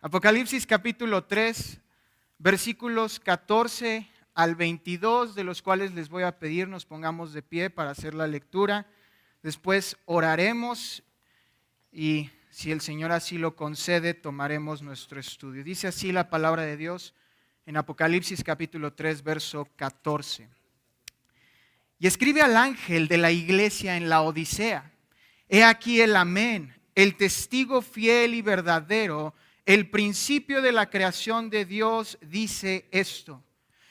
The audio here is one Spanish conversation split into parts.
Apocalipsis capítulo 3, versículos 14 al 22, de los cuales les voy a pedir nos pongamos de pie para hacer la lectura. Después oraremos y si el Señor así lo concede, tomaremos nuestro estudio. Dice así la palabra de Dios en Apocalipsis capítulo 3, verso 14. Y escribe al ángel de la iglesia en la Odisea: He aquí el Amén, el testigo fiel y verdadero, el principio de la creación de Dios, dice esto: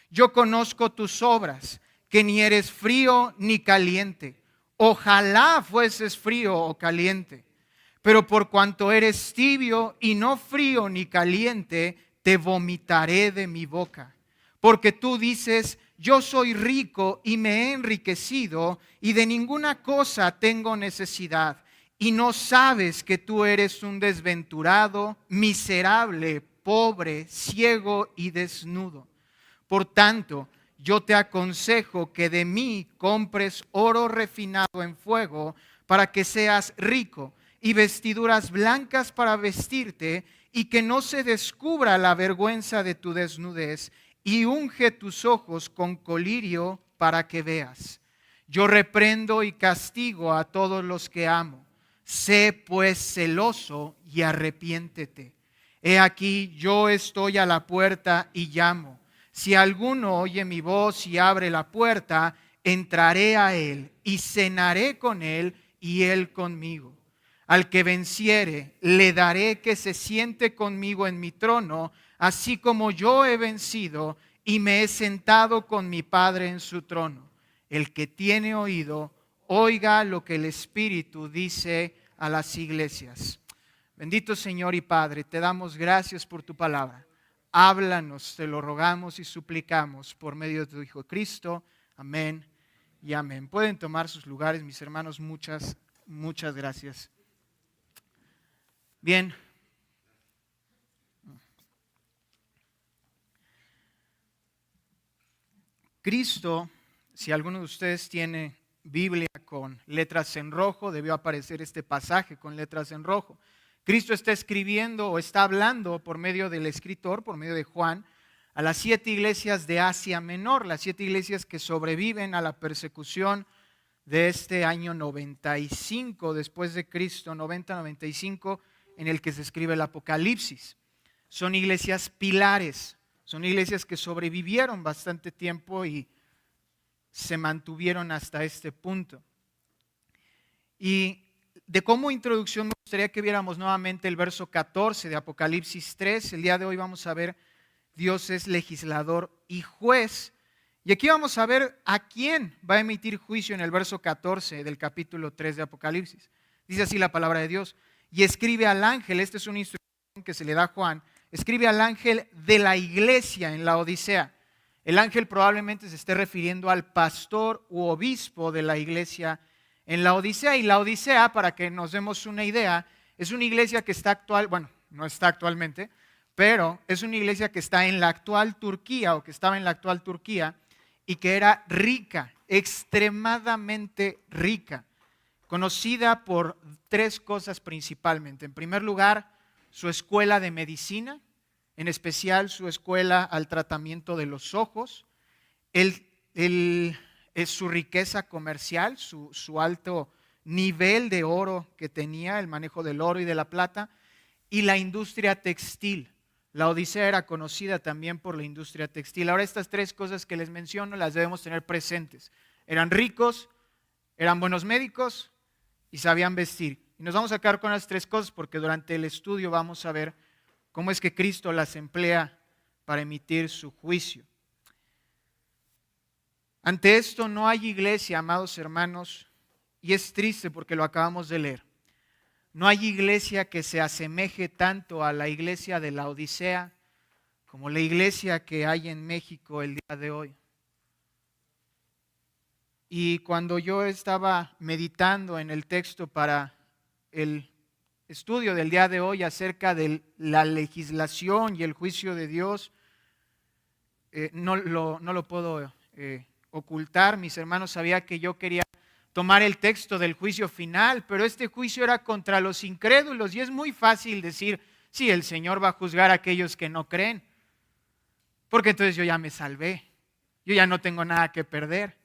Yo conozco tus obras, que ni eres frío ni caliente. Ojalá fueses frío o caliente. Pero por cuanto eres tibio y no frío ni caliente, te vomitaré de mi boca. Porque tú dices: yo soy rico y me he enriquecido y de ninguna cosa tengo necesidad. Y no sabes que tú eres un desventurado, miserable, pobre, ciego y desnudo. Por tanto, yo te aconsejo que de mí compres oro refinado en fuego para que seas rico, y vestiduras blancas para vestirte, y que no se descubra la vergüenza de tu desnudez, y unge tus ojos con colirio para que veas. Yo reprendo y castigo a todos los que amo. Sé pues celoso y arrepiéntete. He aquí, yo estoy a la puerta y llamo. Si alguno oye mi voz y abre la puerta, entraré a él y cenaré con él y él conmigo. Al que venciere, le daré que se siente conmigo en mi trono, así como yo he vencido y me he sentado con mi Padre en su trono. El que tiene oído, oiga lo que el Espíritu dice a las iglesias. Bendito Señor y Padre, te damos gracias por tu palabra. Háblanos, te lo rogamos y suplicamos por medio de tu Hijo Cristo. Amén y amén. Pueden tomar sus lugares, mis hermanos. Muchas gracias. Bien. Cristo, si alguno de ustedes tiene Biblia con letras en rojo, debió aparecer este pasaje con letras en rojo. Cristo está escribiendo o está hablando por medio del escritor, por medio de Juan, a las 7 iglesias de Asia Menor, las 7 iglesias que sobreviven a la persecución de este año 95 después de Cristo, 90-95, en el que se escribe el Apocalipsis. Son iglesias pilares, son iglesias que sobrevivieron bastante tiempo y se mantuvieron hasta este punto. Y de como introducción me gustaría que viéramos nuevamente el verso 14 de Apocalipsis 3. El día de hoy vamos a ver Dios es legislador y juez. Y aquí vamos a ver a quién va a emitir juicio en el verso 14 del capítulo 3 de Apocalipsis. Dice así la palabra de Dios: y escribe al ángel, esta es una instrucción que se le da a Juan, escribe al ángel de la iglesia en la Odisea. El ángel probablemente se esté refiriendo al pastor u obispo de la iglesia en la Odisea. Y la Odisea, para que nos demos una idea, es una iglesia que está no está actualmente, pero es una iglesia que está en la actual Turquía o que estaba en la actual Turquía y que era rica, extremadamente rica, conocida por 3 cosas principalmente. En primer lugar, su escuela de medicina, en especial su escuela al tratamiento de los ojos, es su riqueza comercial, su alto nivel de oro que tenía, el manejo del oro y de la plata, y la industria textil. La Odisea era conocida también por la industria textil. Ahora, estas 3 cosas que les menciono las debemos tener presentes. Eran ricos, eran buenos médicos y sabían vestir. Y nos vamos a quedar con las 3 cosas porque durante el estudio vamos a ver cómo es que Cristo las emplea para emitir su juicio. Ante esto no hay iglesia, amados hermanos, y es triste porque lo acabamos de leer. No hay iglesia que se asemeje tanto a la iglesia de la Odisea como la iglesia que hay en México el día de hoy. Y cuando yo estaba meditando en el texto para el estudio del día de hoy acerca de la legislación y el juicio de Dios, no lo puedo ocultar. Mis hermanos, sabía que yo quería tomar el texto del juicio final, pero este juicio era contra los incrédulos y es muy fácil decir: Sí, el Señor va a juzgar a aquellos que no creen, porque entonces yo ya me salvé, yo ya no tengo nada que perder.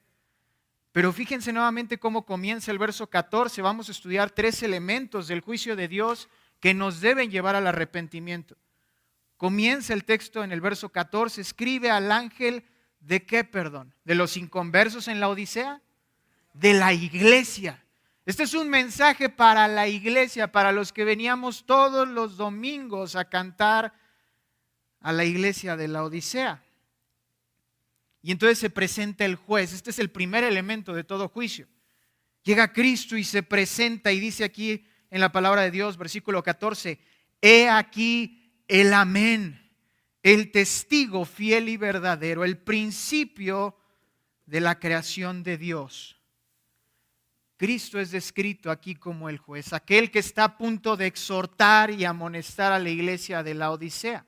Pero fíjense nuevamente cómo comienza el verso 14. Vamos a estudiar 3 elementos del juicio de Dios que nos deben llevar al arrepentimiento. Comienza el texto en el verso 14. Escribe al ángel ¿de qué perdón? ¿De los inconversos en la Odisea? De la iglesia. Este es un mensaje para la iglesia, para los que veníamos todos los domingos a cantar a la iglesia de la Odisea. Y entonces se presenta el juez. Este es el primer elemento de todo juicio. Llega Cristo y se presenta y dice aquí en la palabra de Dios, versículo 14, he aquí el amén, el testigo fiel y verdadero, el principio de la creación de Dios. Cristo es descrito aquí como el juez, aquel que está a punto de exhortar y amonestar a la iglesia de la Odisea.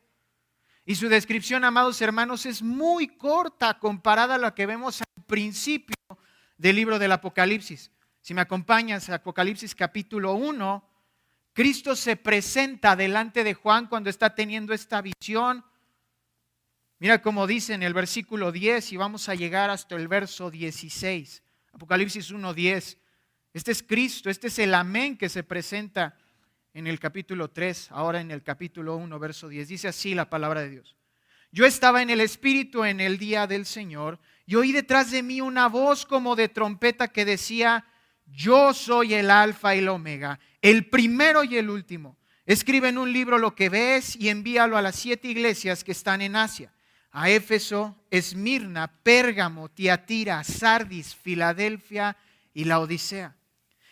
Y su descripción, amados hermanos, es muy corta comparada a lo que vemos al principio del libro del Apocalipsis. Si me acompañas a Apocalipsis capítulo 1, Cristo se presenta delante de Juan cuando está teniendo esta visión. Mira cómo dice en el versículo 10 y vamos a llegar hasta el verso 16. Apocalipsis 1:10. Este es Cristo, este es el amén que se presenta en el capítulo 3, ahora en el capítulo 1, verso 10. Dice así la palabra de Dios. Yo estaba en el Espíritu en el día del Señor y oí detrás de mí una voz como de trompeta que decía, yo soy el Alfa y el Omega, el primero y el último. Escribe en un libro lo que ves y envíalo a las 7 iglesias que están en Asia. A Éfeso, Esmirna, Pérgamo, Tiatira, Sardis, Filadelfia y la Odisea.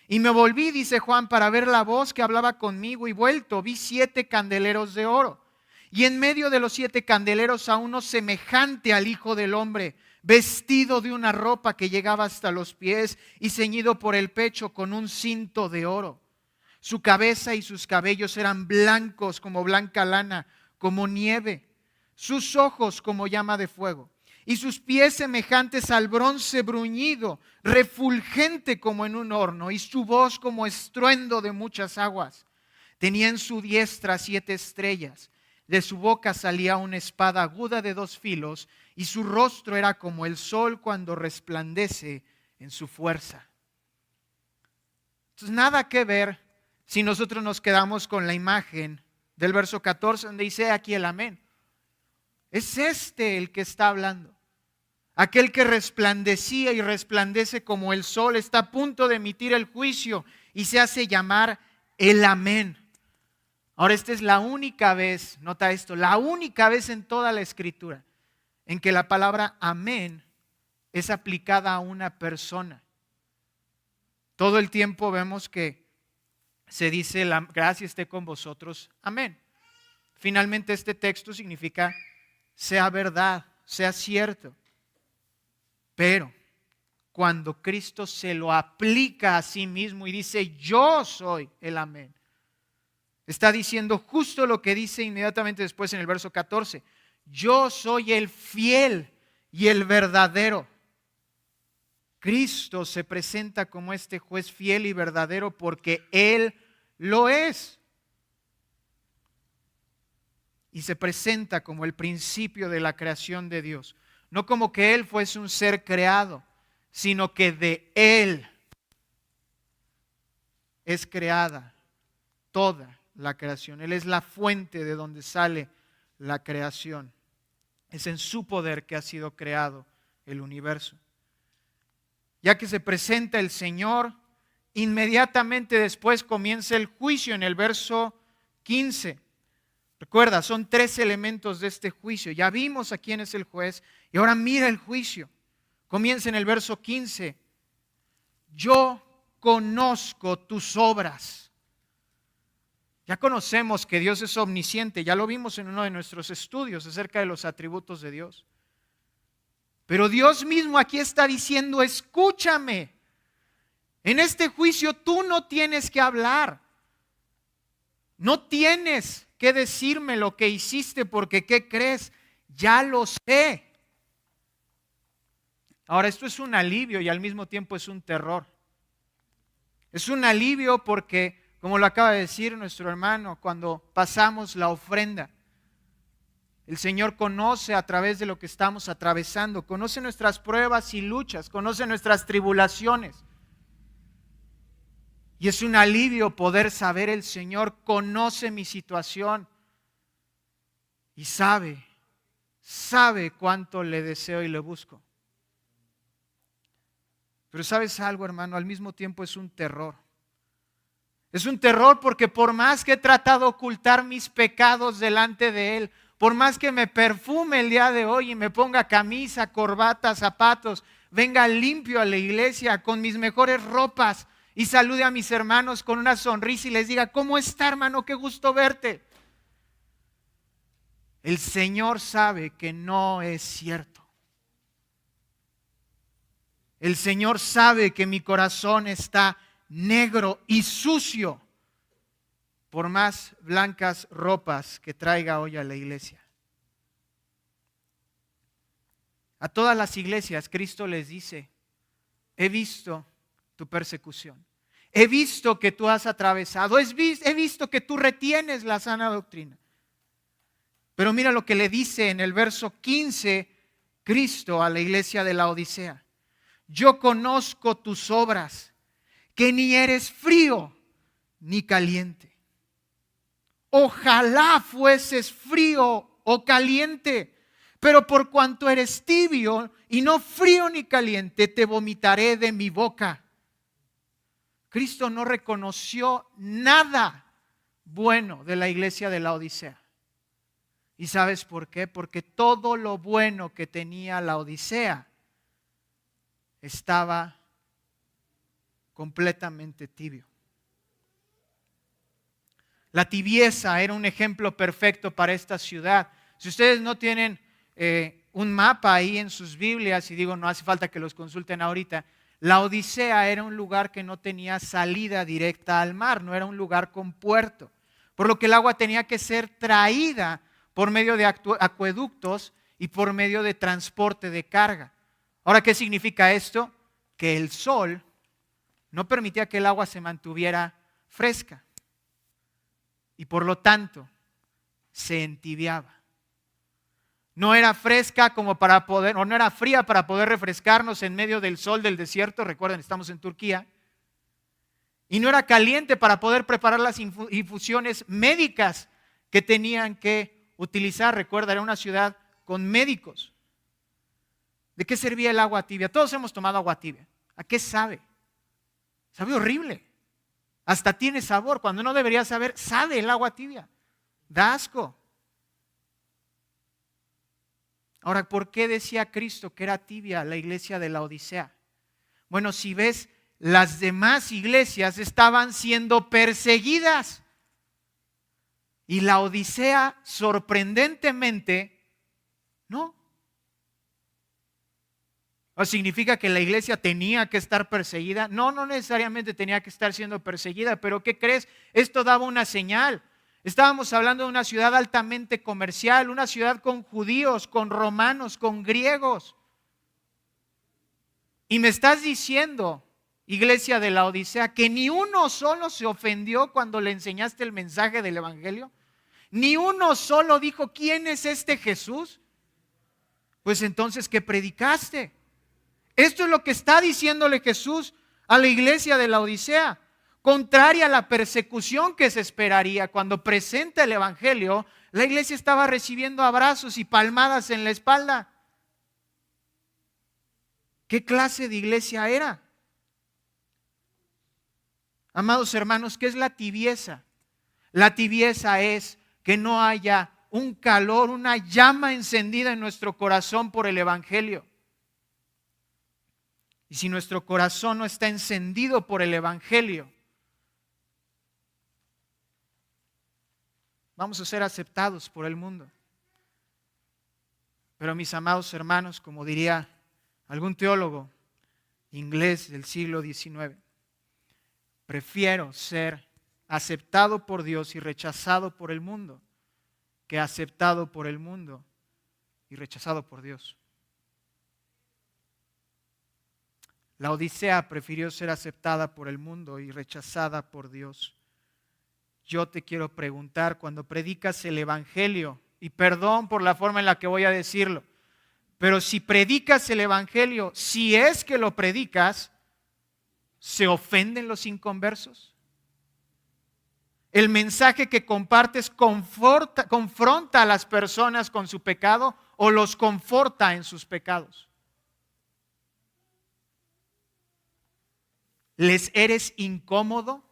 Y me volví, dice Juan, para ver la voz que hablaba conmigo y vuelto, vi 7 candeleros de oro. Y en medio de los 7 candeleros a uno semejante al Hijo del Hombre, vestido de una ropa que llegaba hasta los pies y ceñido por el pecho con un cinto de oro. Su cabeza y sus cabellos eran blancos como blanca lana, como nieve. Sus ojos como llama de fuego. Y sus pies semejantes al bronce bruñido, refulgente como en un horno, y su voz como estruendo de muchas aguas. Tenía en su diestra 7 estrellas. De su boca salía una espada aguda de 2 filos, y su rostro era como el sol cuando resplandece en su fuerza. Entonces, nada que ver si nosotros nos quedamos con la imagen del verso 14, donde dice aquí el amén. Es este el que está hablando. Aquel que resplandecía y resplandece como el sol está a punto de emitir el juicio y se hace llamar el amén. Ahora, esta es la única vez, nota esto, la única vez en toda la Escritura en que la palabra amén es aplicada a una persona. Todo el tiempo vemos que se dice la gracia esté con vosotros, amén. Finalmente este texto significa sea verdad, sea cierto. Pero cuando Cristo se lo aplica a sí mismo y dice yo soy el amén, está diciendo justo lo que dice inmediatamente después en el verso 14. Yo soy el fiel y el verdadero. Cristo se presenta como este juez fiel y verdadero porque Él lo es. Y se presenta como el principio de la creación de Dios. No como que Él fuese un ser creado, sino que de Él es creada toda la creación. Él es la fuente de donde sale la creación. Es en su poder que ha sido creado el universo. Ya que se presenta el Señor, inmediatamente después comienza el juicio en el verso 15. Recuerda, son 3 elementos de este juicio. Ya vimos a quién es el juez y ahora mira el juicio. Comienza en el verso 15. Yo conozco tus obras. Ya conocemos que Dios es omnisciente, ya lo vimos en uno de nuestros estudios acerca de los atributos de Dios. Pero Dios mismo aquí está diciendo, escúchame, en este juicio tú no tienes que hablar, no tienes que decirme lo que hiciste porque ¿qué crees? Ya lo sé. Ahora esto es un alivio y al mismo tiempo es un terror. Es un alivio porque Como lo acaba de decir nuestro hermano, cuando pasamos la ofrenda, el Señor conoce a través de lo que estamos atravesando, conoce nuestras pruebas y luchas, conoce nuestras tribulaciones. Y es un alivio poder saber el Señor conoce mi situación y sabe cuánto le deseo y le busco. Pero ¿sabes algo, hermano? Al mismo tiempo es un terror. Es un terror porque por más que he tratado de ocultar mis pecados delante de Él, por más que me perfume el día de hoy y me ponga camisa, corbata, zapatos, venga limpio a la iglesia con mis mejores ropas y salude a mis hermanos con una sonrisa y les diga, ¿cómo está, hermano? Qué gusto verte. El Señor sabe que no es cierto. El Señor sabe que mi corazón está negro y sucio por más blancas ropas que traiga hoy a la iglesia. A todas las iglesias Cristo les dice, he visto tu persecución, he visto que tú has atravesado, he visto que tú retienes la sana doctrina. Pero mira lo que le dice en el verso 15 Cristo a la iglesia de la Odisea. Yo conozco tus obras, que ni eres frío ni caliente. Ojalá fueses frío o caliente, pero por cuanto eres tibio y no frío ni caliente, te vomitaré de mi boca. Cristo no reconoció nada bueno de la iglesia de la Odisea. ¿Y sabes por qué? Porque todo lo bueno que tenía la Odisea estaba completamente tibio. La tibieza era un ejemplo perfecto para esta ciudad. Si ustedes no tienen un mapa ahí en sus Biblias, y digo, no hace falta que los consulten ahorita, la Odisea era un lugar que no tenía salida directa al mar, no era un lugar con puerto, por lo que el agua tenía que ser traída por medio de acueductos y por medio de transporte de carga. Ahora, ¿qué significa esto? Que el sol no permitía que el agua se mantuviera fresca y por lo tanto se entibiaba. No era fresca como para poder, o no era fría para poder refrescarnos en medio del sol del desierto. Recuerden, estamos en Turquía. Y no era caliente para poder preparar las infusiones médicas que tenían que utilizar. Recuerda, era una ciudad con médicos. ¿De qué servía el agua tibia? Todos hemos tomado agua tibia. ¿A qué sabe? Sabe horrible. Hasta tiene sabor. Cuando no debería saber, sabe el agua tibia. Da asco. Ahora, ¿por qué decía Cristo que era tibia la iglesia de la Odisea? Bueno, si ves, las demás iglesias estaban siendo perseguidas. Y la Odisea, sorprendentemente, no. ¿O significa que la iglesia tenía que estar perseguida? No, no necesariamente tenía que estar siendo perseguida, pero ¿qué crees? Esto daba una señal. Estábamos hablando de una ciudad altamente comercial, una ciudad con judíos, con romanos, con griegos. Y me estás diciendo, iglesia de la Odisea, que ni uno solo se ofendió cuando le enseñaste el mensaje del evangelio. Ni uno solo dijo, ¿quién es este Jesús? Pues entonces, ¿qué predicaste? Esto es lo que está diciéndole Jesús a la iglesia de la Odisea. Contraria a la persecución que se esperaría cuando presenta el evangelio, la iglesia estaba recibiendo abrazos y palmadas en la espalda. ¿Qué clase de iglesia era? Amados hermanos, ¿qué es la tibieza? La tibieza es que no haya un calor, una llama encendida en nuestro corazón por el evangelio. Y si nuestro corazón no está encendido por el evangelio, vamos a ser aceptados por el mundo. Pero mis amados hermanos, como diría algún teólogo inglés del siglo XIX, prefiero ser aceptado por Dios y rechazado por el mundo que aceptado por el mundo y rechazado por Dios. La Odisea prefirió ser aceptada por el mundo y rechazada por Dios. yo te quiero preguntar, cuando predicas el Evangelio, y perdón por la forma en la que voy a decirlo, pero si predicas el Evangelio, si es que lo predicas, ¿se ofenden los inconversos? ¿El mensaje que compartes confronta a las personas con su pecado o los conforta en sus pecados? ¿Les eres incómodo?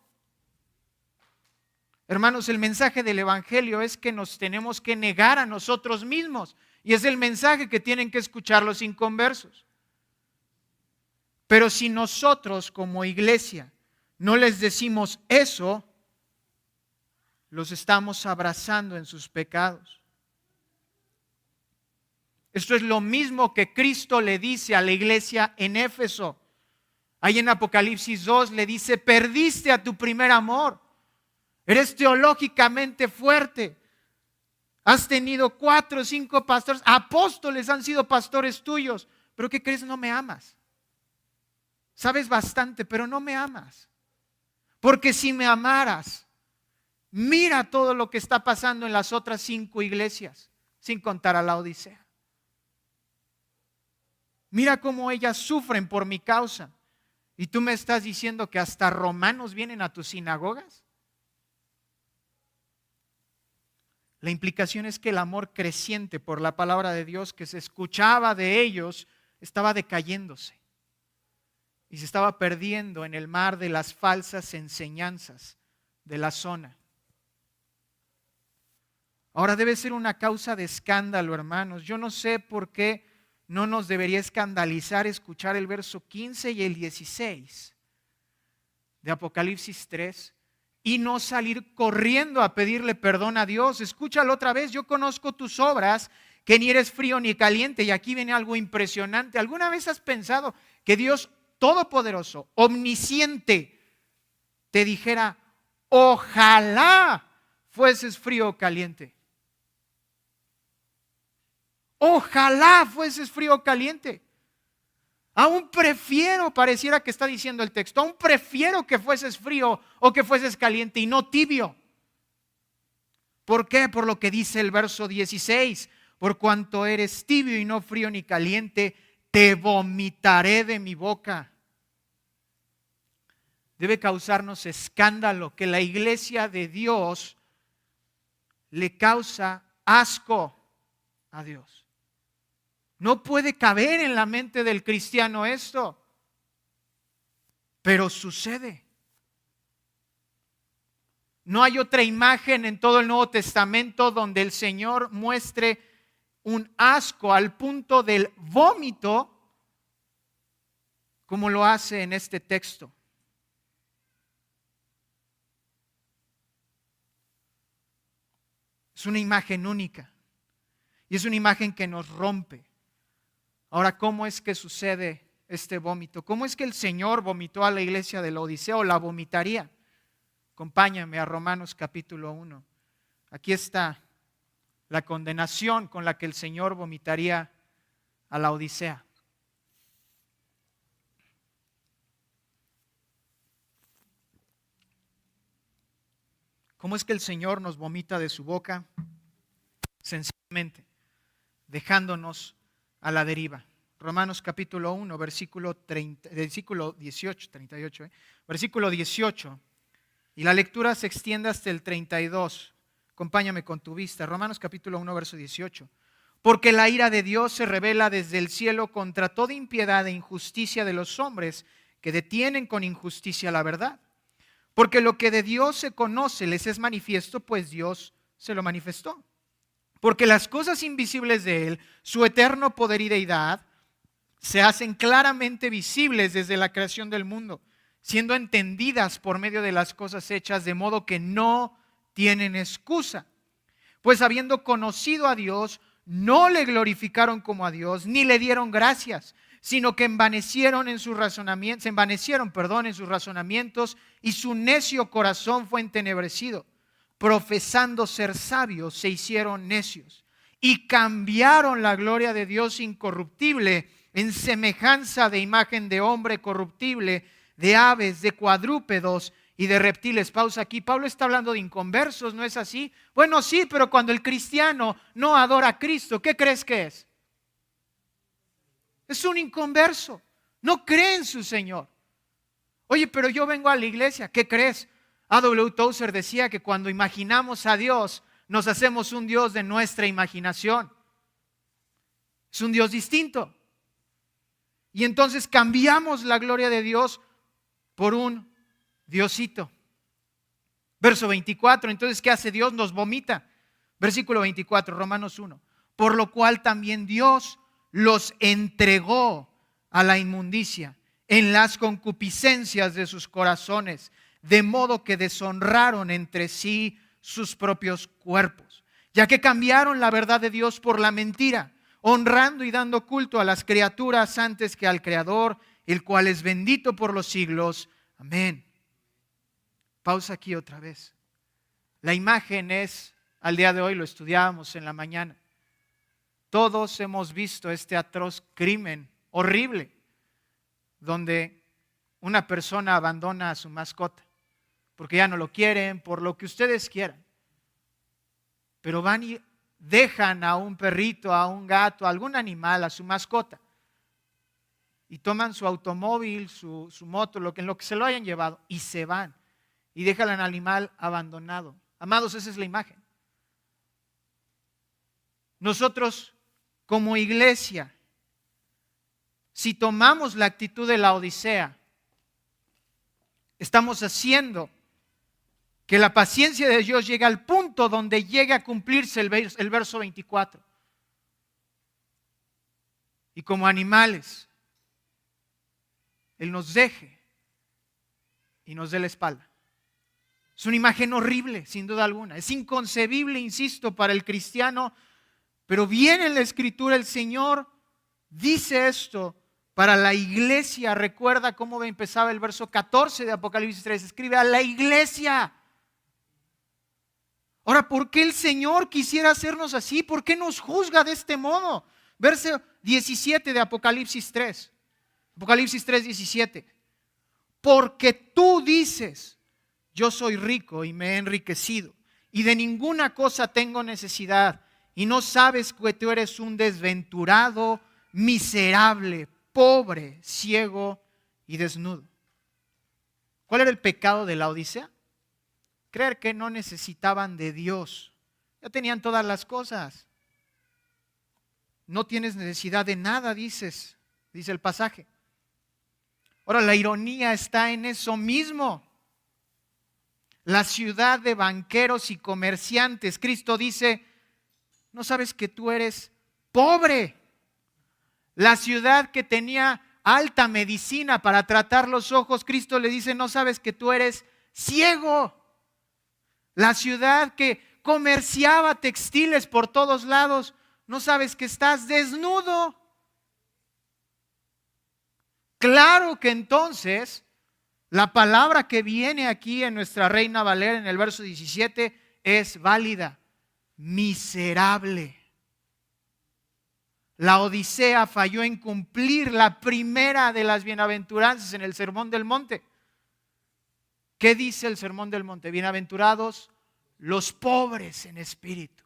Hermanos, el mensaje del Evangelio es que nos tenemos que negar a nosotros mismos. Y es el mensaje que tienen que escuchar los inconversos. Pero si nosotros como iglesia no les decimos eso, los estamos abrazando en sus pecados. Esto es lo mismo que Cristo le dice a la iglesia en Éfeso. Ahí en Apocalipsis 2 le dice, perdiste a tu primer amor. Eres teológicamente fuerte. Has tenido 4 o 5 pastores, apóstoles han sido pastores tuyos. ¿Pero qué crees? No me amas. Sabes bastante, pero no me amas. Porque si me amaras, mira todo lo que está pasando en las otras 5 iglesias, sin contar a la Odisea. Mira cómo ellas sufren por mi causa. ¿Y tú me estás diciendo que hasta romanos vienen a tus sinagogas? La implicación es que el amor creciente por la palabra de Dios que se escuchaba de ellos estaba decayéndose y se estaba perdiendo en el mar de las falsas enseñanzas de la zona. Ahora debe ser una causa de escándalo, hermanos. Yo no sé por qué no nos debería escandalizar escuchar el verso 15 y el 16 de Apocalipsis 3 y no salir corriendo a pedirle perdón a Dios. Escúchalo otra vez. Yo conozco tus obras, que ni eres frío ni caliente. Y aquí viene algo impresionante. ¿Alguna vez has pensado que Dios Todopoderoso, omnisciente, te dijera, ojalá fueses frío o caliente? Ojalá fueses frío o caliente. Aún prefiero, pareciera que está diciendo el texto, aún prefiero que fueses frío o que fueses caliente y no tibio. ¿Por qué? Por lo que dice el verso 16. Por cuanto eres tibio y no frío ni caliente, te vomitaré de mi boca. Debe causarnos escándalo que la iglesia de Dios le causa asco a Dios. No puede caber en la mente del cristiano esto, pero sucede. No hay otra imagen en todo el Nuevo Testamento donde el Señor muestre un asco al punto del vómito como lo hace en este texto. Es una imagen única y es una imagen que nos rompe. Ahora, ¿cómo es que sucede este vómito? ¿Cómo es que el Señor vomitó a la iglesia de la Odisea o la vomitaría? Acompáñame a Romanos capítulo 1. Aquí está la condenación con la que el Señor vomitaría a la Odisea. ¿Cómo es que el Señor nos vomita de su boca? Sencillamente, dejándonos a la deriva. Romanos capítulo 1, versículo 18, versículo 18. Y la lectura se extiende hasta el 32. Acompáñame con tu vista. Romanos capítulo 1, verso 18. Porque la ira de Dios se revela desde el cielo contra toda impiedad e injusticia de los hombres que detienen con injusticia la verdad. Porque lo que de Dios se conoce les es manifiesto, pues Dios se lo manifestó. Porque las cosas invisibles de Él, su eterno poder y deidad, se hacen claramente visibles desde la creación del mundo, siendo entendidas por medio de las cosas hechas, de modo que no tienen excusa. Pues habiendo conocido a Dios, no le glorificaron como a Dios, ni le dieron gracias, sino que se envanecieron en sus razonamientos, y su necio corazón fue entenebrecido. Profesando ser sabios, se hicieron necios y cambiaron la gloria de Dios incorruptible en semejanza de imagen de hombre corruptible, de aves, de cuadrúpedos y de reptiles. Pausa aquí. Pablo está hablando de inconversos, ¿no es así? Bueno, sí, pero cuando el cristiano no adora a Cristo, ¿qué crees que es? Es un inconverso. No cree en su Señor. Oye, pero yo vengo a la iglesia. ¿Qué crees? A.W. Tozer decía que cuando imaginamos a Dios, nos hacemos un Dios de nuestra imaginación. Es un Dios distinto. Y entonces cambiamos la gloria de Dios por un Diosito. Verso 24, entonces ¿qué hace Dios? Nos vomita. Versículo 24, Romanos 1. Por lo cual también Dios los entregó a la inmundicia en las concupiscencias de sus corazones, de modo que deshonraron entre sí sus propios cuerpos, ya que cambiaron la verdad de Dios por la mentira, honrando y dando culto a las criaturas antes que al Creador, el cual es bendito por los siglos. Amén. Pausa aquí otra vez. La imagen es, al día de hoy lo estudiábamos en la mañana, todos hemos visto este atroz crimen horrible, donde una persona abandona a su mascota, porque ya no lo quieren, por lo que ustedes quieran. Pero van y dejan a un perrito, a un gato, a algún animal, a su mascota, y toman su automóvil, su moto, en lo que se lo hayan llevado, y se van, y dejan al animal abandonado. Amados, esa es la imagen. Nosotros, como iglesia, si tomamos la actitud de la Odisea, estamos haciendo que la paciencia de Dios llegue al punto donde llegue a cumplirse el verso 24. Y como animales, Él nos deje y nos dé la espalda. Es una imagen horrible, sin duda alguna. Es inconcebible, insisto, para el cristiano, pero viene en la Escritura el Señor dice esto para la iglesia. Recuerda cómo empezaba el verso 14 de Apocalipsis 3. Escribe a la iglesia. Ahora, ¿por qué el Señor quisiera hacernos así? ¿Por qué nos juzga de este modo? Verso 17 de Apocalipsis 3. Apocalipsis 3, 17. Porque tú dices, yo soy rico y me he enriquecido, y de ninguna cosa tengo necesidad, y no sabes que tú eres un desventurado, miserable, pobre, ciego y desnudo. ¿Cuál era el pecado de la Odisea? Creer que no necesitaban de Dios. Ya tenían todas las cosas. No tienes necesidad de nada, dice el pasaje. Ahora, la ironía está en eso mismo. La ciudad de banqueros y comerciantes. Cristo dice, ¿no sabes que tú eres pobre? La ciudad que tenía alta medicina para tratar los ojos, Cristo le dice, ¿no sabes que tú eres ciego? La ciudad que comerciaba textiles por todos lados, ¿no sabes que estás desnudo? Claro que entonces la palabra que viene aquí en nuestra Reina Valera en el verso 17 es válida. Miserable. La Odisea falló en cumplir la primera de las bienaventuranzas en el Sermón del Monte. ¿Qué dice el Sermón del Monte? Bienaventurados los pobres en espíritu.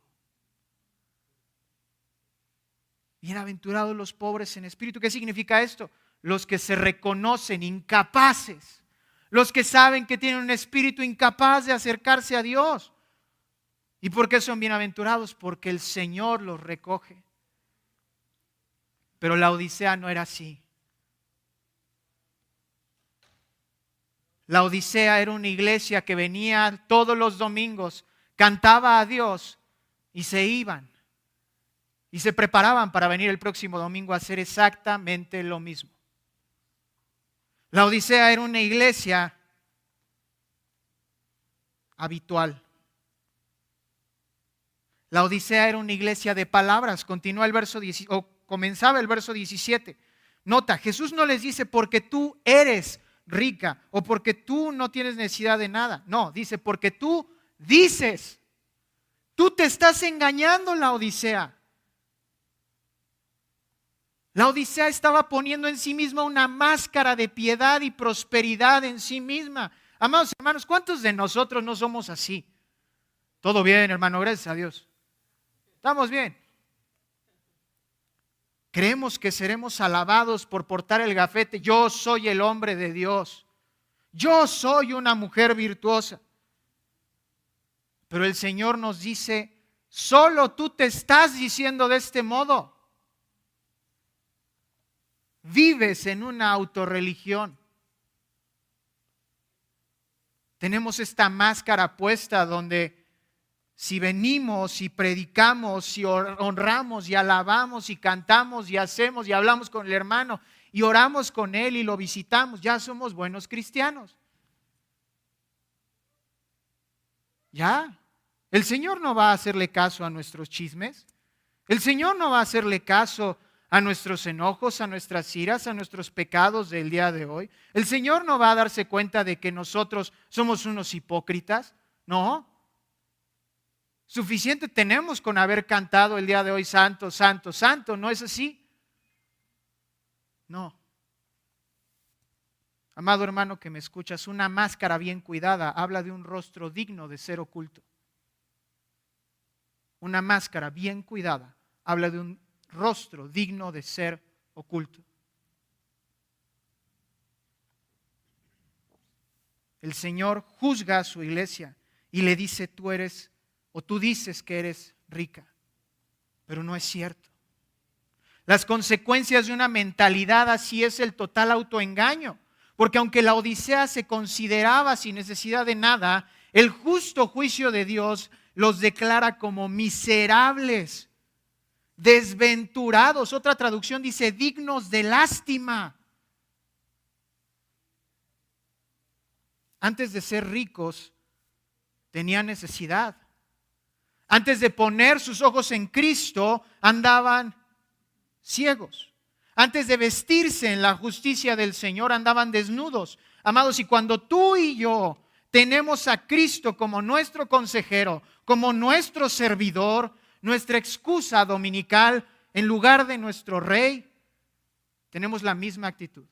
Bienaventurados los pobres en espíritu. ¿Qué significa esto? Los que se reconocen incapaces. Los que saben que tienen un espíritu incapaz de acercarse a Dios. ¿Y por qué son bienaventurados? Porque el Señor los recoge. Pero la Odisea no era así. La Odisea era una iglesia que venía todos los domingos, cantaba a Dios y se iban. Y se preparaban para venir el próximo domingo a hacer exactamente lo mismo. La Odisea era una iglesia habitual. La Odisea era una iglesia de palabras. Continúa el verso 10, o comenzaba el verso 17. Nota, Jesús no les dice porque tú eres rica o porque tú no tienes necesidad de nada. No, dice porque tú dices. Tú te estás engañando, la Odisea. La Odisea estaba poniendo en sí misma una máscara de piedad y prosperidad en sí misma. Amados hermanos, ¿cuántos de nosotros no somos así? Todo bien, hermano, gracias a Dios. Estamos bien. Creemos que seremos alabados por portar el gafete. Yo soy el hombre de Dios. Yo soy una mujer virtuosa. Pero el Señor nos dice, solo tú te estás diciendo de este modo. Vives en una autorreligión. Tenemos esta máscara puesta donde si venimos y predicamos y honramos y alabamos y cantamos y hacemos y hablamos con el hermano y oramos con él y lo visitamos, ya somos buenos cristianos. Ya. El Señor no va a hacerle caso a nuestros chismes. El Señor no va a hacerle caso a nuestros enojos, a nuestras iras, a nuestros pecados del día de hoy. El Señor no va a darse cuenta de que nosotros somos unos hipócritas. No. Suficiente tenemos con haber cantado el día de hoy, santo, santo, santo. ¿No es así? No. Amado hermano que me escuchas, una máscara bien cuidada habla de un rostro digno de ser oculto. Una máscara bien cuidada habla de un rostro digno de ser oculto. El Señor juzga a su iglesia y le dice, tú dices que eres rica, pero no es cierto. Las consecuencias de una mentalidad así es el total autoengaño, porque aunque la Odisea se consideraba sin necesidad de nada, el justo juicio de Dios los declara como miserables, desventurados. Otra traducción dice dignos de lástima. Antes de ser ricos, tenían necesidad. Antes de poner sus ojos en Cristo, andaban ciegos. Antes de vestirse en la justicia del Señor, andaban desnudos. Amados, y cuando tú y yo tenemos a Cristo como nuestro consejero, como nuestro servidor, nuestra excusa dominical en lugar de nuestro Rey, tenemos la misma actitud.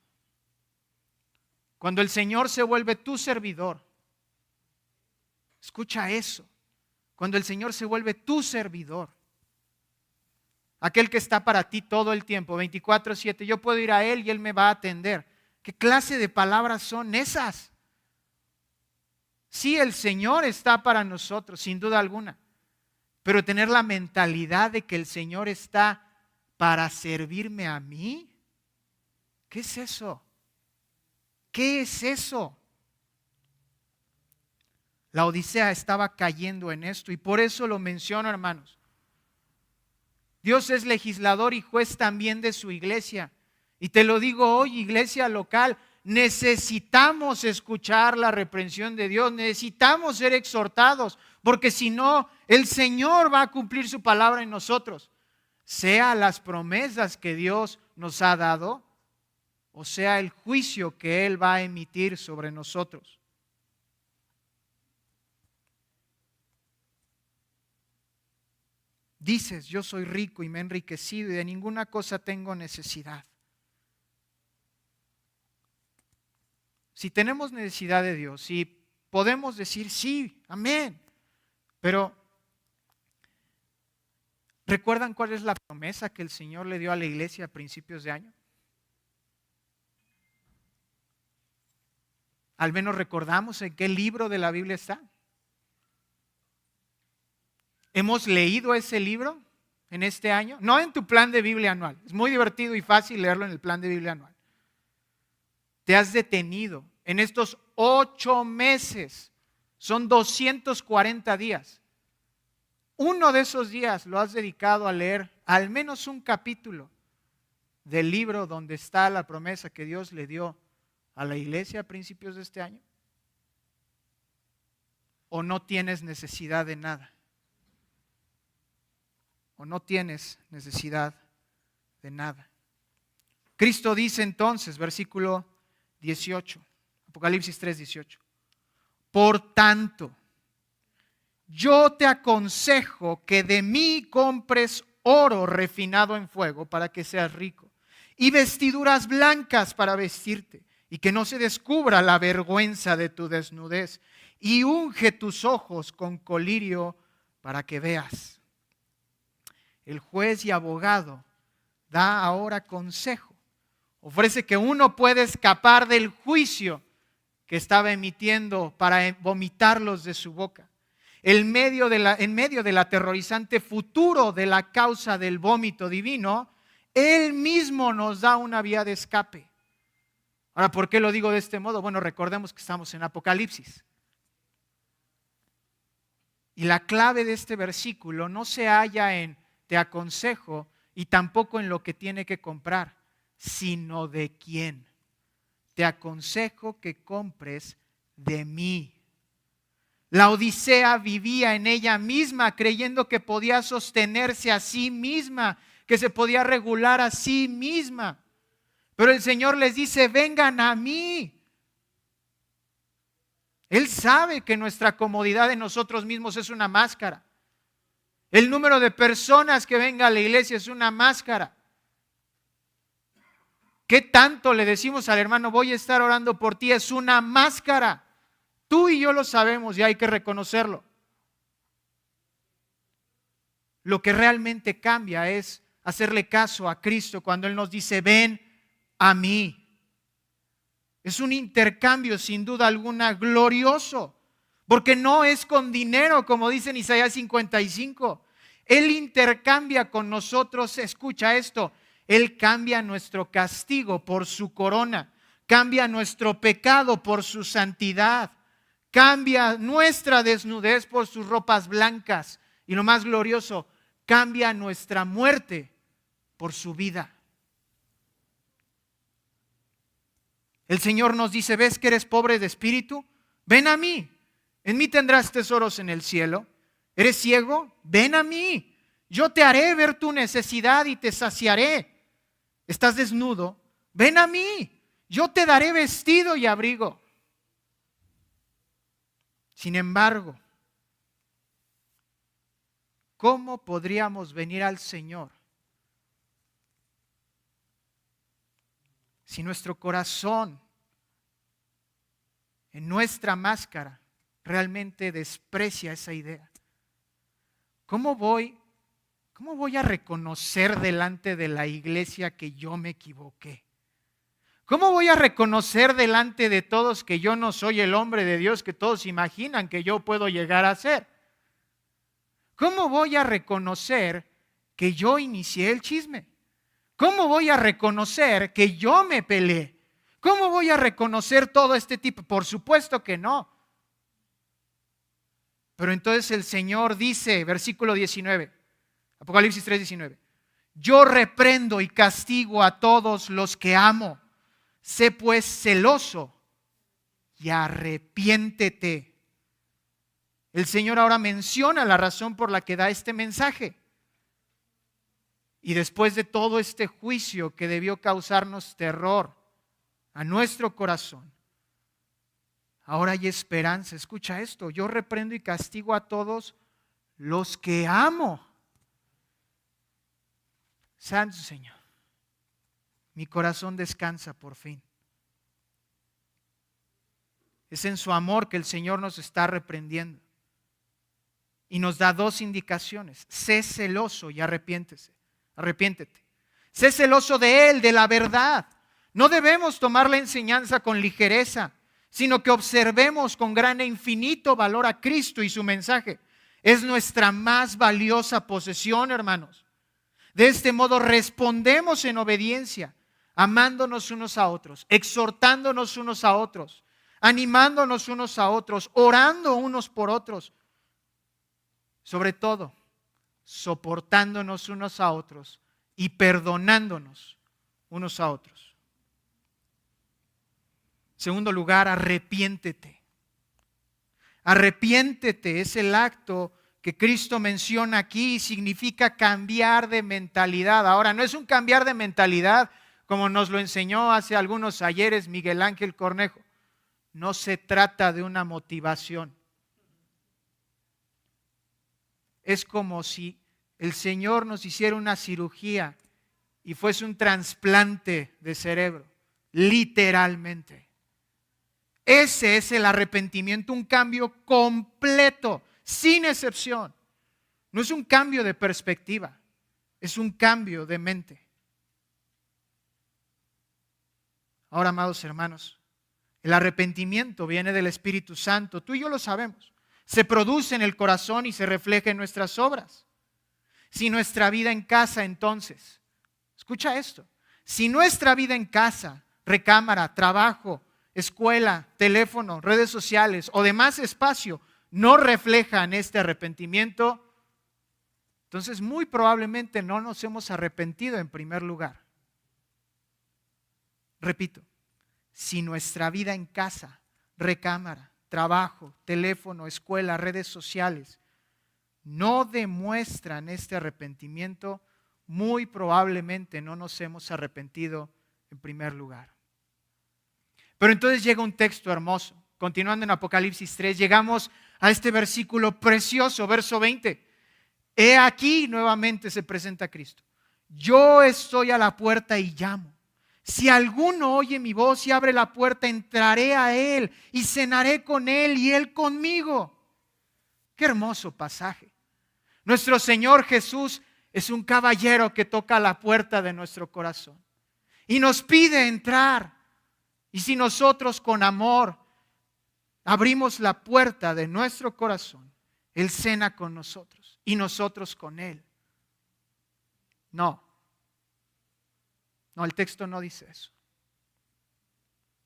Cuando el Señor se vuelve tu servidor, escucha eso. Cuando el Señor se vuelve tu servidor, aquel que está para ti todo el tiempo, 24/7, yo puedo ir a Él y Él me va a atender. ¿Qué clase de palabras son esas? Sí, el Señor está para nosotros, sin duda alguna, pero tener la mentalidad de que el Señor está para servirme a mí, ¿qué es eso? ¿Qué es eso? La Odisea estaba cayendo en esto y por eso lo menciono, hermanos. Dios es legislador y juez también de su iglesia. Y te lo digo hoy, iglesia local, necesitamos escuchar la reprensión de Dios, necesitamos ser exhortados, porque si no, el Señor va a cumplir su palabra en nosotros, sea las promesas que Dios nos ha dado, o sea el juicio que Él va a emitir sobre nosotros. Dices, yo soy rico y me he enriquecido y de ninguna cosa tengo necesidad. Si tenemos necesidad de Dios, si podemos decir sí, amén, pero ¿recuerdan cuál es la promesa que el Señor le dio a la iglesia a principios de año? Al menos recordamos en qué libro de la Biblia está. ¿Hemos leído ese libro en este año? No en tu plan de Biblia anual. Es muy divertido y fácil leerlo en el plan de Biblia anual. Te has detenido en estos 8 meses. Son 240 días. Uno de esos días lo has dedicado a leer al menos un capítulo del libro donde está la promesa que Dios le dio a la iglesia a principios de este año. ¿O no tienes necesidad de nada? ¿O no tienes necesidad de nada? Cristo dice entonces, versículo 18, Apocalipsis 3:18, por tanto, yo te aconsejo que de mí compres oro refinado en fuego para que seas rico, y vestiduras blancas para vestirte, y que no se descubra la vergüenza de tu desnudez. Y unge tus ojos con colirio para que veas. El juez y abogado da ahora consejo. Ofrece que uno puede escapar del juicio que estaba emitiendo para vomitarlos de su boca. En medio del aterrorizante futuro de la causa del vómito divino, Él mismo nos da una vía de escape. Ahora, ¿por qué lo digo de este modo? Bueno, recordemos que estamos en Apocalipsis. Y la clave de este versículo no se halla en te aconsejo y tampoco en lo que tiene que comprar, sino de quién. Te aconsejo que compres de mí. La Odisea vivía en ella misma creyendo que podía sostenerse a sí misma, que se podía regular a sí misma. Pero el Señor les dice, vengan a mí. Él sabe que nuestra comodidad en nosotros mismos es una máscara. El número de personas que venga a la iglesia es una máscara. ¿Qué tanto le decimos al hermano, voy a estar orando por ti? Es una máscara. Tú y yo lo sabemos y hay que reconocerlo. Lo que realmente cambia es hacerle caso a Cristo cuando Él nos dice, ven a mí. Es un intercambio sin duda alguna glorioso, porque no es con dinero, como dice en Isaías 55. Él intercambia con nosotros, escucha esto, Él cambia nuestro castigo por su corona, cambia nuestro pecado por su santidad, cambia nuestra desnudez por sus ropas blancas y lo más glorioso, cambia nuestra muerte por su vida. El Señor nos dice, ¿ves que eres pobre de espíritu? Ven a mí, en mí tendrás tesoros en el cielo. ¿Eres ciego? Ven a mí, yo te haré ver tu necesidad y te saciaré. ¿Estás desnudo? Ven a mí, yo te daré vestido y abrigo. Sin embargo, ¿cómo podríamos venir al Señor si nuestro corazón en nuestra máscara realmente desprecia esa idea? ¿Cómo voy a reconocer delante de la iglesia que yo me equivoqué? ¿Cómo voy a reconocer delante de todos que yo no soy el hombre de Dios que todos imaginan que yo puedo llegar a ser? ¿Cómo voy a reconocer que yo inicié el chisme? ¿Cómo voy a reconocer que yo me peleé? ¿Cómo voy a reconocer todo este tipo? Por supuesto que no. Pero entonces el Señor dice, versículo 19, Apocalipsis 3:19, yo reprendo y castigo a todos los que amo. Sé pues celoso y arrepiéntete. El Señor ahora menciona la razón por la que da este mensaje. Y después de todo este juicio que debió causarnos terror a nuestro corazón, ahora hay esperanza. Escucha esto, yo reprendo y castigo a todos los que amo. Santo Señor, mi corazón descansa por fin. Es en su amor que el Señor nos está reprendiendo. Y nos da dos indicaciones. Sé celoso y arrepiéntete. Sé celoso de Él, de la verdad. No debemos tomar la enseñanza con ligereza, sino que observemos con gran e infinito valor a Cristo y su mensaje. Es nuestra más valiosa posesión, hermanos. De este modo respondemos en obediencia, amándonos unos a otros, exhortándonos unos a otros, animándonos unos a otros, orando unos por otros. Sobre todo, soportándonos unos a otros y perdonándonos unos a otros. En segundo lugar, arrepiéntete. Arrepiéntete es el acto que Cristo menciona aquí y significa cambiar de mentalidad. Ahora, no es un cambiar de mentalidad como nos lo enseñó hace algunos ayeres Miguel Ángel Cornejo. No se trata de una motivación. Es como si el Señor nos hiciera una cirugía y fuese un trasplante de cerebro. literalmente. Ese es el arrepentimiento, un cambio completo, sin excepción. No es un cambio de perspectiva, es un cambio de mente. Ahora, amados hermanos, el arrepentimiento viene del Espíritu Santo. Tú y yo lo sabemos. Se produce en el corazón y se refleja en nuestras obras. Si nuestra vida en casa, entonces, escucha esto, si nuestra vida en casa, recámara, trabajo, escuela, teléfono, redes sociales o demás espacio no reflejan este arrepentimiento, entonces muy probablemente no nos hemos arrepentido en primer lugar. Repito, si nuestra vida en casa, recámara, trabajo, teléfono, escuela, redes sociales no demuestran este arrepentimiento, muy probablemente no nos hemos arrepentido en primer lugar. Pero entonces llega un texto hermoso. Continuando en Apocalipsis 3, llegamos a este versículo precioso, verso 20. He aquí, nuevamente se presenta Cristo. Yo estoy a la puerta y llamo. Si alguno oye mi voz y abre la puerta, entraré a él y cenaré con él y él conmigo. Qué hermoso pasaje. Nuestro Señor Jesús es un caballero que toca la puerta de nuestro corazón y nos pide entrar. Y si nosotros con amor abrimos la puerta de nuestro corazón, Él cena con nosotros y nosotros con Él. No, el texto no dice eso.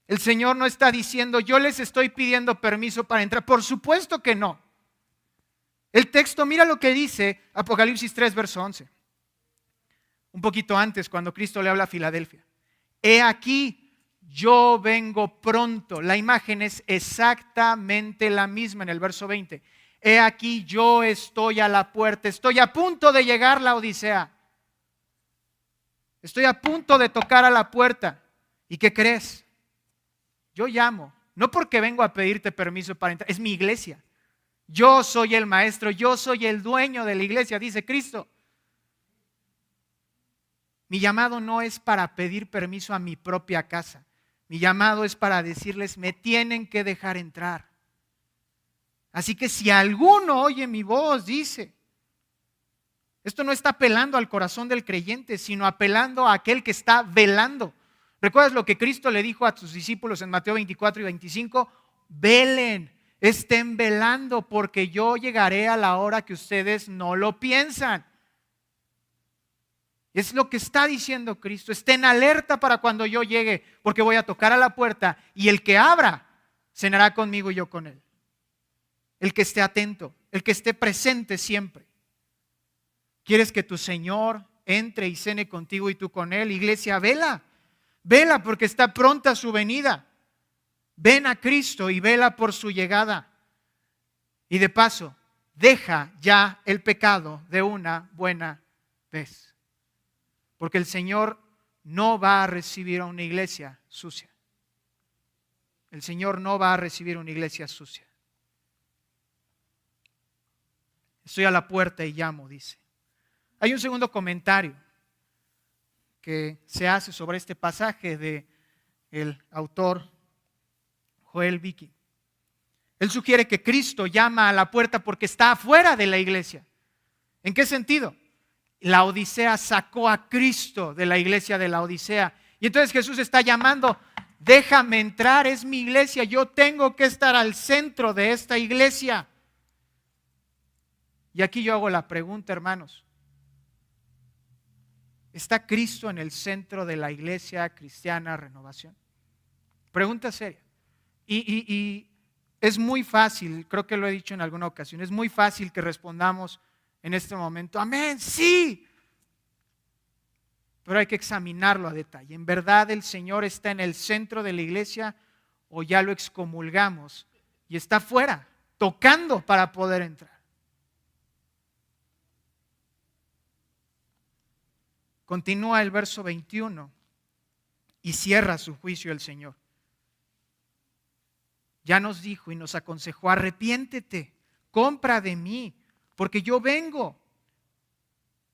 El Señor no está diciendo, yo les estoy pidiendo permiso para entrar. Por supuesto que no. El texto, mira lo que dice Apocalipsis 3, verso 11. Un poquito antes, cuando Cristo le habla a Filadelfia. He aquí, yo vengo pronto. La imagen es exactamente la misma en el verso 20. He aquí, yo estoy a la puerta. Estoy a punto de llegar la Odisea. Estoy a punto de tocar a la puerta. ¿Y qué crees? Yo llamo. No porque vengo a pedirte permiso para entrar. Es mi iglesia. Yo soy el maestro. Yo soy el dueño de la iglesia, dice Cristo. Mi llamado no es para pedir permiso a mi propia casa. Mi llamado es para decirles, me tienen que dejar entrar. Así que si alguno oye mi voz, dice, esto no está apelando al corazón del creyente, sino apelando a aquel que está velando. ¿Recuerdas lo que Cristo le dijo a sus discípulos en Mateo 24 y 25? Velen, estén velando, porque yo llegaré a la hora que ustedes no lo piensan. Es lo que está diciendo Cristo. Estén alerta para cuando yo llegue, porque voy a tocar a la puerta y el que abra cenará conmigo y yo con él. El que esté atento, el que esté presente siempre. ¿Quieres que tu Señor entre y cene contigo y tú con él? Iglesia, vela. Vela porque está pronta su venida. Ven a Cristo y vela por su llegada. Y de paso, deja ya el pecado de una buena vez. Porque el Señor no va a recibir a una iglesia sucia. El Señor no va a recibir una iglesia sucia. Estoy a la puerta y llamo, dice. Hay un segundo comentario que se hace sobre este pasaje del autor Joel Vicky. Él sugiere que Cristo llama a la puerta porque está afuera de la iglesia. ¿En qué sentido? La Odisea sacó a Cristo de la iglesia de la Odisea. Y entonces Jesús está llamando, déjame entrar, es mi iglesia, yo tengo que estar al centro de esta iglesia. Y aquí yo hago la pregunta, hermanos. ¿Está Cristo en el centro de la iglesia cristiana Renovación? Pregunta seria. Y es muy fácil, creo que lo he dicho en alguna ocasión, es muy fácil que respondamos en este momento, amén, sí. Pero hay que examinarlo a detalle. ¿En verdad el Señor está en el centro de la iglesia o ya lo excomulgamos y está fuera, tocando para poder entrar? Continúa el verso 21 y cierra su juicio el Señor. Ya nos dijo y nos aconsejó, arrepiéntete, compra de mí, porque yo vengo.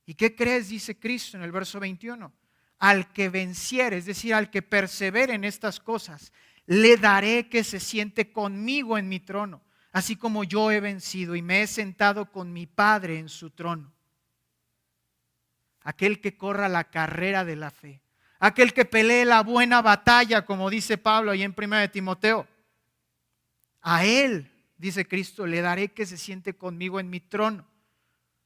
¿Y qué crees? Dice Cristo en el verso 21. al que venciere, es decir, al que persevere en estas cosas, le daré que se siente conmigo en mi trono, así como yo he vencido y me he sentado con mi Padre en su trono. Aquel que corra la carrera de la fe, aquel que pelee la buena batalla, como dice Pablo ahí en 1 de Timoteo, a él, dice Cristo, le daré que se siente conmigo en mi trono.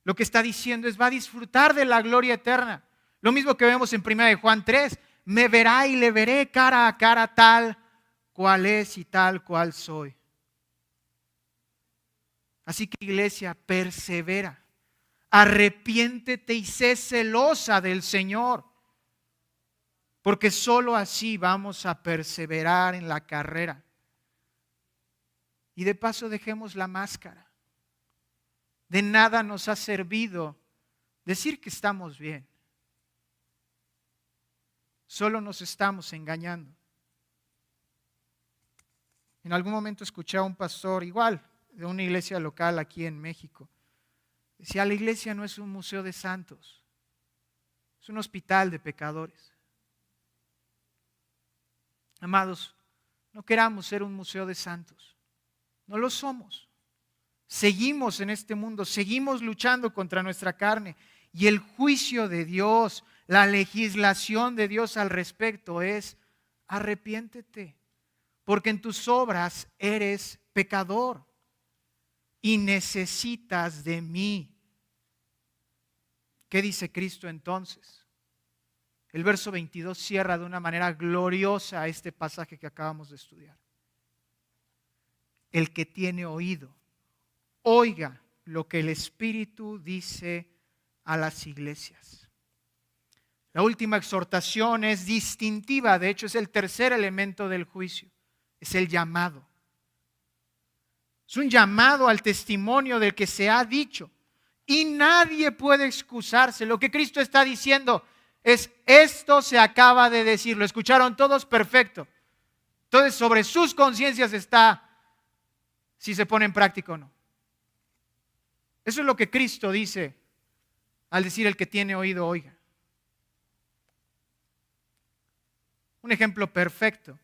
Lo que está diciendo es, va a disfrutar de la gloria eterna. Lo mismo que vemos en 1 de Juan 3, me verá y le veré cara a cara tal cual es y tal cual soy. Así que, iglesia, persevera, arrepiéntete y sé celosa del Señor, porque solo así vamos a perseverar en la carrera. Y de paso dejemos la máscara. De nada nos ha servido decir que estamos bien. Solo nos estamos engañando. En algún momento escuché a un pastor, igual, de una iglesia local aquí en México. Decía, la iglesia no es un museo de santos, es un hospital de pecadores. Amados, no queramos ser un museo de santos. No lo somos. Seguimos en este mundo, seguimos luchando contra nuestra carne. Y el juicio de Dios, la legislación de Dios al respecto es, arrepiéntete, porque en tus obras eres pecador y necesitas de mí. ¿Qué dice Cristo entonces? El verso 22 cierra de una manera gloriosa este pasaje que acabamos de estudiar. El que tiene oído, oiga lo que el Espíritu dice a las iglesias. La última exhortación es distintiva, de hecho es el tercer elemento del juicio, es el llamado. Es un llamado al testimonio del que se ha dicho y nadie puede excusarse. Lo que Cristo está diciendo es, esto se acaba de decir, lo escucharon todos, perfecto. Entonces sobre sus conciencias está si se pone en práctica o no. Eso es lo que Cristo dice al decir el que tiene oído, oiga. Un ejemplo perfecto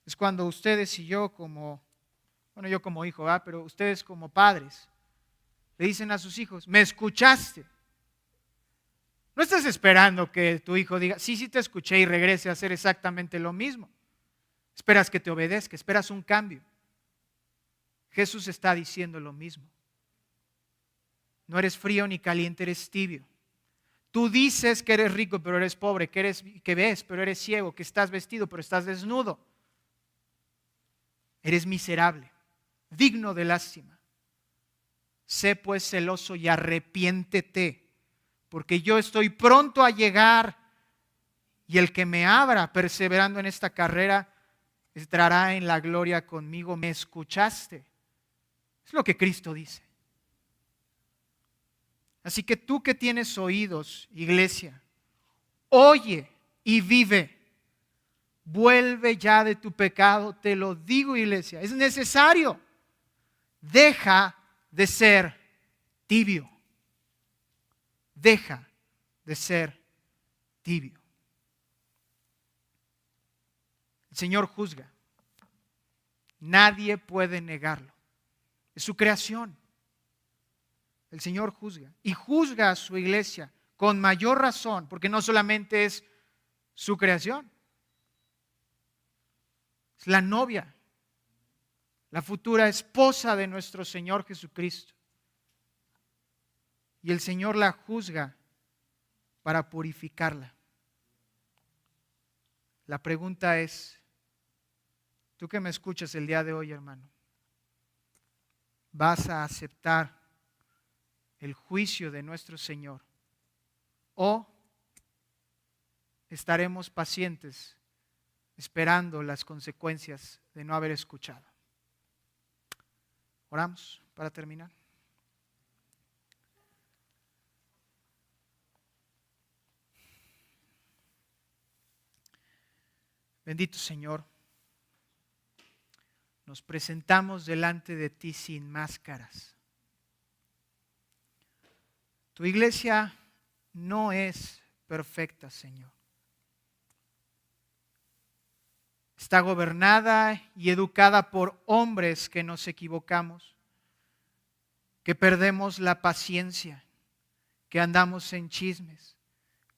es cuando ustedes y yo yo como hijo, ¿verdad? Pero ustedes como padres le dicen a sus hijos, ¿me escuchaste? No estás esperando que tu hijo diga, sí te escuché y regrese a hacer exactamente lo mismo. Esperas que te obedezca, esperas un cambio. Jesús está diciendo lo mismo. No eres frío ni caliente, eres tibio. Tú dices que eres rico, pero eres pobre, que ves, pero eres ciego, que estás vestido, pero estás desnudo. Eres miserable, digno de lástima. Sé pues celoso y arrepiéntete, porque yo estoy pronto a llegar y el que me abra perseverando en esta carrera entrará en la gloria conmigo. ¿Me escuchaste? Es lo que Cristo dice. Así que tú que tienes oídos, iglesia, oye y vive. Vuelve ya de tu pecado, te lo digo, iglesia, es necesario. Deja de ser tibio. Deja de ser tibio. El Señor juzga. Nadie puede negarlo. Es su creación. El Señor juzga y juzga a su iglesia con mayor razón, porque no solamente es su creación, es la novia, la futura esposa de nuestro Señor Jesucristo. Y el Señor la juzga para purificarla. La pregunta es, tú que me escuchas el día de hoy, hermano, ¿vas a aceptar el juicio de nuestro Señor? ¿O estaremos pacientes esperando las consecuencias de no haber escuchado? Oramos para terminar. Bendito Señor, nos presentamos delante de ti sin máscaras. Tu iglesia no es perfecta, Señor. está gobernada y educada por hombres que nos equivocamos, que perdemos la paciencia, que andamos en chismes,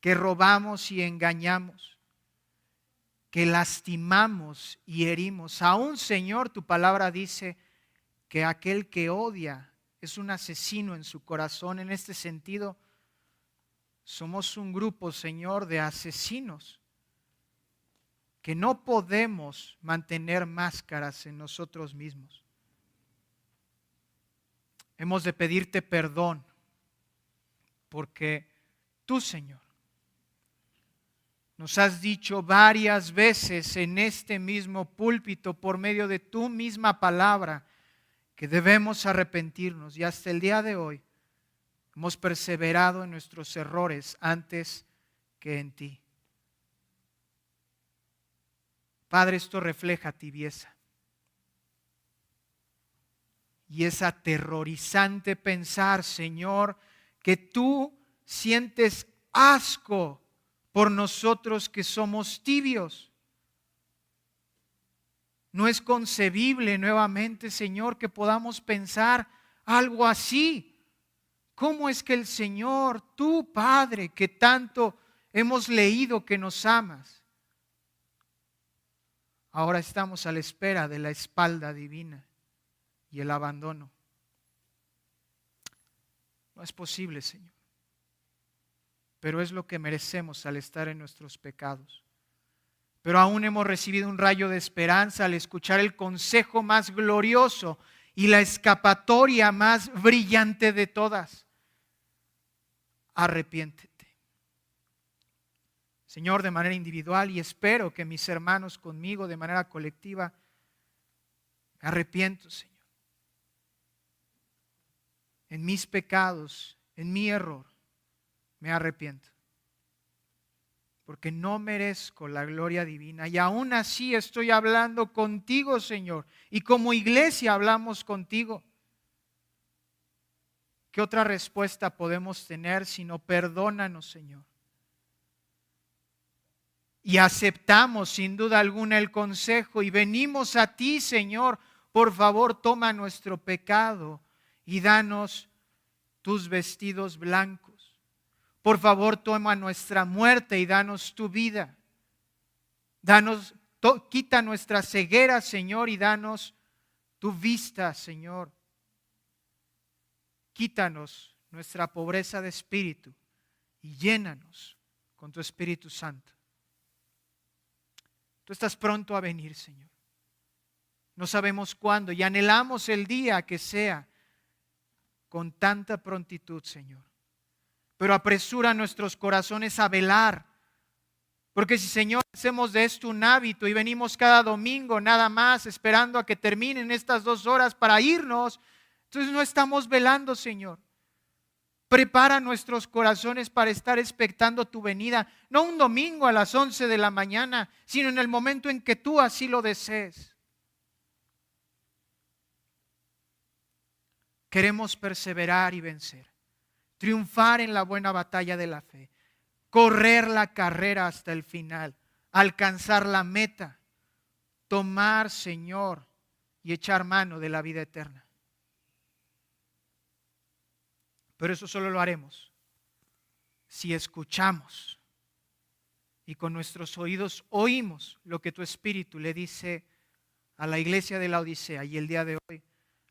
que robamos y engañamos, que lastimamos y herimos. Aún, Señor, tu palabra dice que aquel que odia es un asesino en su corazón. En este sentido, somos un grupo, Señor, de asesinos que no podemos mantener máscaras en nosotros mismos. Hemos de pedirte perdón porque tú, Señor, nos has dicho varias veces en este mismo púlpito por medio de tu misma palabra que debemos arrepentirnos, y hasta el día de hoy hemos perseverado en nuestros errores antes que en ti. Padre, esto refleja tibieza. Y es aterrorizante pensar, Señor, que tú sientes asco por nosotros que somos tibios. No es concebible nuevamente, Señor, que podamos pensar algo así. ¿Cómo es que el Señor, tú, Padre, que tanto hemos leído que nos amas, ahora estamos a la espera de la espalda divina y el abandono? No es posible, Señor. Pero es lo que merecemos al estar en nuestros pecados. Pero aún hemos recibido un rayo de esperanza al escuchar el consejo más glorioso y la escapatoria más brillante de todas. Arrepiéntete. Señor, de manera individual, y espero que mis hermanos conmigo de manera colectiva, me arrepiento, Señor. En mis pecados, en mi error, me arrepiento. Porque no merezco la gloria divina. Y aún así estoy hablando contigo, Señor. Y como iglesia hablamos contigo. ¿Qué otra respuesta podemos tener sino perdónanos, Señor? Y aceptamos sin duda alguna el consejo y venimos a ti, Señor. Por favor, toma nuestro pecado y danos tus vestidos blancos. Por favor, toma nuestra muerte y danos tu vida. Quita nuestra ceguera, Señor, y danos tu vista, Señor. Quítanos nuestra pobreza de espíritu y llénanos con tu Espíritu Santo. Tú estás pronto a venir, Señor. No sabemos cuándo y anhelamos el día que sea con tanta prontitud, Señor. Pero apresura nuestros corazones a velar. Porque si, Señor, hacemos de esto un hábito y venimos cada domingo nada más esperando a que terminen estas 2 horas para irnos, entonces no estamos velando, Señor. Prepara nuestros corazones para estar expectando tu venida, no un domingo a las 11 de la mañana, sino en el momento en que tú así lo desees. Queremos perseverar y vencer. Triunfar en la buena batalla de la fe, correr la carrera hasta el final, alcanzar la meta, tomar, Señor, y echar mano de la vida eterna. Pero eso solo lo haremos si escuchamos y con nuestros oídos oímos lo que tu Espíritu le dice a la iglesia de la Odisea y el día de hoy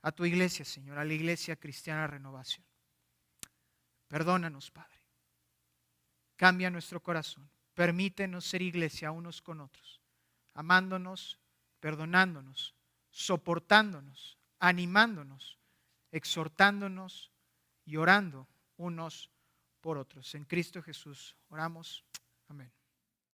a tu iglesia, Señor, a la Iglesia Cristiana Renovación. Perdónanos, Padre. Cambia nuestro corazón. Permítenos ser iglesia unos con otros, amándonos, perdonándonos, soportándonos, animándonos, exhortándonos y orando unos por otros. En Cristo Jesús oramos. Amén.